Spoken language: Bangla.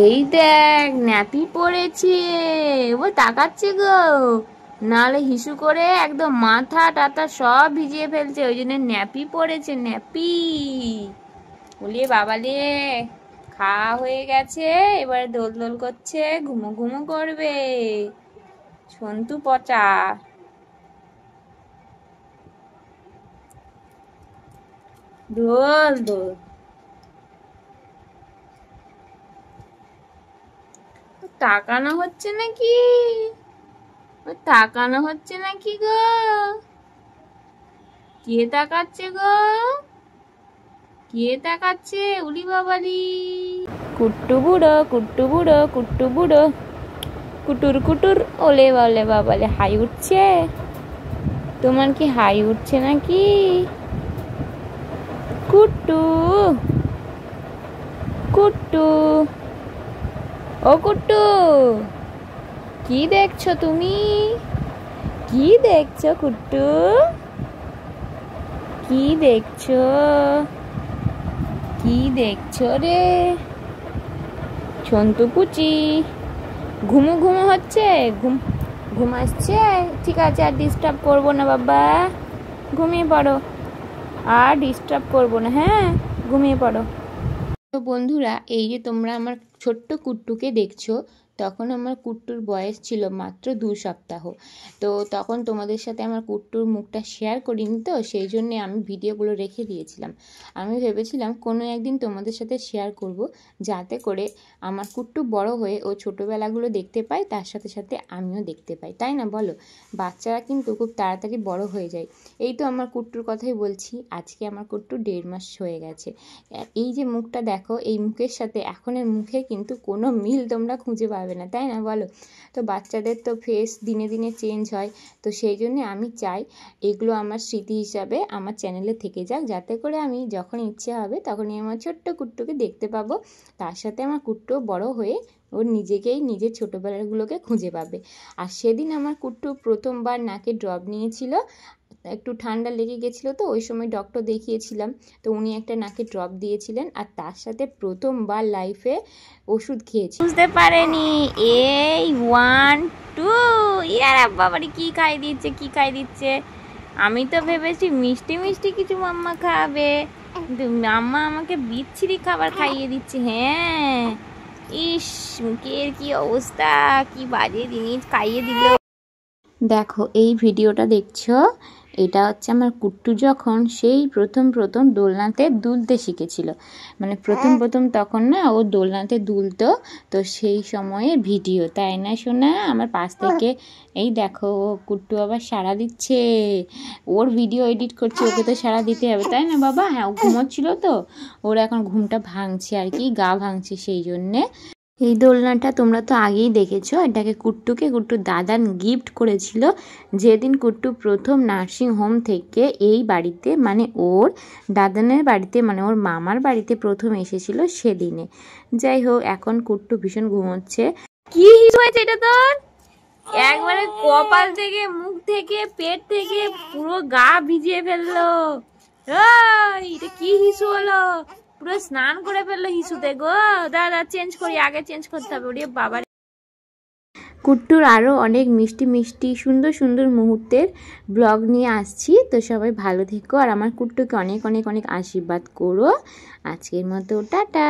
এই দেখ ন্যাপি পড়েছে, ও তাকাচ্ছে গো, নালে হিসু করে একদম মাথা টাথা সব ভিজিয়ে ফেলছে, ওই জন্য ন্যাপি পড়েছে। ন্যাপি বলিয়ে বাবালে খাওয়া হয়ে গেছে, এবারে দোল দোল করছে, ঘুমো ঘুমো করবে। সন্তু পচা দোল দোল। তাকানো হচ্ছে নাকি, তাকানো হচ্ছে নাকি গো? কে তাকাচ্ছে গো? কে তাকাচ্ছে? উলি বাবালি কুট্টু বুড়ো, কুট্টু বুড়ো, কুট্টু বুড়ো, কুটুর কুটুর। ওলে বলে বাবালে হাই উঠছে, তোমার কি হাই উঠছে নাকি? কুট্টু কুট্টু, ও কুট্টু, কি দেখছো তুমি? কি দেখছো কুট্টু? কি দেখছো? কি দেখছো রে? সন্তু কুচি ঘুমু ঘুমু হচ্ছে, ঘুম আসছে? ঠিক আছে, আর ডিস্টার্ব করবো না বাবা, ঘুমিয়ে পড়ো, আর ডিস্টার্ব করবো না, হ্যাঁ ঘুমিয়ে পড়ো। তো বন্ধুরা, এই যে তোমরা আমার ছোট্ট কুট্টুকে দেখছো, তখন আমার কুট্টুর বয়স ছিল মাত্র 2 সপ্তাহ। তো তখন তোমাদের সাথে আমার কুট্টুর মুখটা শেয়ার করিনি, তো সেই জন্যে আমি ভিডিওগুলো রেখে দিয়েছিলাম। আমি ভেবেছিলাম কোনো একদিন তোমাদের সাথে শেয়ার করব, যাতে করে আমার কুট্টু বড় হয়ে ও ছোটোবেলাগুলো দেখতে পায়, তার সাথে সাথে আমিও দেখতে পাই, তাই না বলো? বাচ্চারা কিন্তু খুব তাড়াতাড়ি বড় হয়ে যায়। এই তো আমার কুট্টুর কথাই বলছি, আজকে আমার কুট্টু 1.5 মাস হয়ে গেছে। এই যে মুখটা দেখো, এই মুখের সাথে এখনের মুখে কিন্তু কোনো মিল তোমরা খুঁজে পাবে না, তাই না বলো? তো বাচ্চাদের তো ফেস দিনে দিনে চেঞ্জ হয়, তো সেই জন্য আমি চাই এগুলো আমার স্মৃতি হিসাবে আমার চ্যানেলে থেকে যাক, যাতে করে আমি যখন ইচ্ছে হবে তখনই আমার ছোট্ট কুট্টুকে দেখতে পাবো, তার সাথে আমার কুট্টু বড় হয়ে ওর নিজেকেই নিজের ছোটোবেলাগুলোকে খুঁজে পাবে। আর সেদিন আমার কুট্টু প্রথমবার নাকে ড্রপ নিয়েছিল, একটু ঠান্ডা লেগে গেছিলো, তো ওই সময় ডক্টর দেখিয়েছিলাম, তো উনি একটা নাকে ড্রপ দিয়েছিলেন, আর তার সাথে প্রথমবার লাইফে ওষুধ খেয়েছি। বুঝতে পারেনি, এই 1 2 ইয়ারা বাবারি কি খাই দিচ্ছে, কি খাই দিচ্ছে। আমি তো ভেবেছি মিষ্টি মিষ্টি কিছু মাম্মা খাবে, কিন্তু মাম্মা আমাকে বিচ্ছিরি খাবার খাইয়ে দিচ্ছে। হ্যাঁ, ইস মুখের কি অবস্থা, কি বাজে জিনিস খাইয়ে দিল। দেখো এই ভিডিওটা দেখছো, এটা হচ্ছে আমার কুট্টু যখন সেই প্রথম প্রথম দোলনাতে দুলতে শিখেছিল, মানে প্রথম তখন না ও দোলনাতে দুলতো, তো সেই সময়ের ভিডিও, তাই না শোনা? আমার পাশ থেকে এই দেখো কুট্টু আবার সাড়া দিচ্ছে, ওর ভিডিও এডিট করছে, ওকে তো সাড়া দিতে হবে, তাই না বাবা? হ্যাঁ, ও ঘুমোচ্ছিল, তো ওর এখন ঘুমটা ভাঙছে আর কি, গা ভাঙছে, সেই জন্যে। এই দোলনাটা তোমরা তো আগেই দেখেছো, এটাকে কুট্টুর দাদা গিফট করেছিল যেদিন কুট্টু প্রথম নার্সিং হোম থেকে এই বাড়িতে, মানে ওর দাদানের বাড়িতে, মানে ওর মামার বাড়িতে প্রথম এসেছিল সেদিনে। যাই হোক, এখন কুট্টু ভীষণ ঘুমোচ্ছে। কি হয়েছে এটা তোর? একবারে কপাল থেকে, মুখ থেকে, পেট থেকে পুরো গা ভিজিয়ে ফেললো। এটা কি হিসু হলো? পুরো স্নান করে ফেললো হিসুতে গো। দাদা চেঞ্জ করি, আগে চেঞ্জ করতে হবে। ওরে বাবা, কুট্টুর আরও অনেক মিষ্টি মিষ্টি সুন্দর সুন্দর মুহূর্তের ব্লগ নিয়ে আসছি, তো সবাই ভালো থেকো, আর আমার কুট্টুকে অনেক অনেক অনেক আশীর্বাদ করো। আজকের মতো টাটা।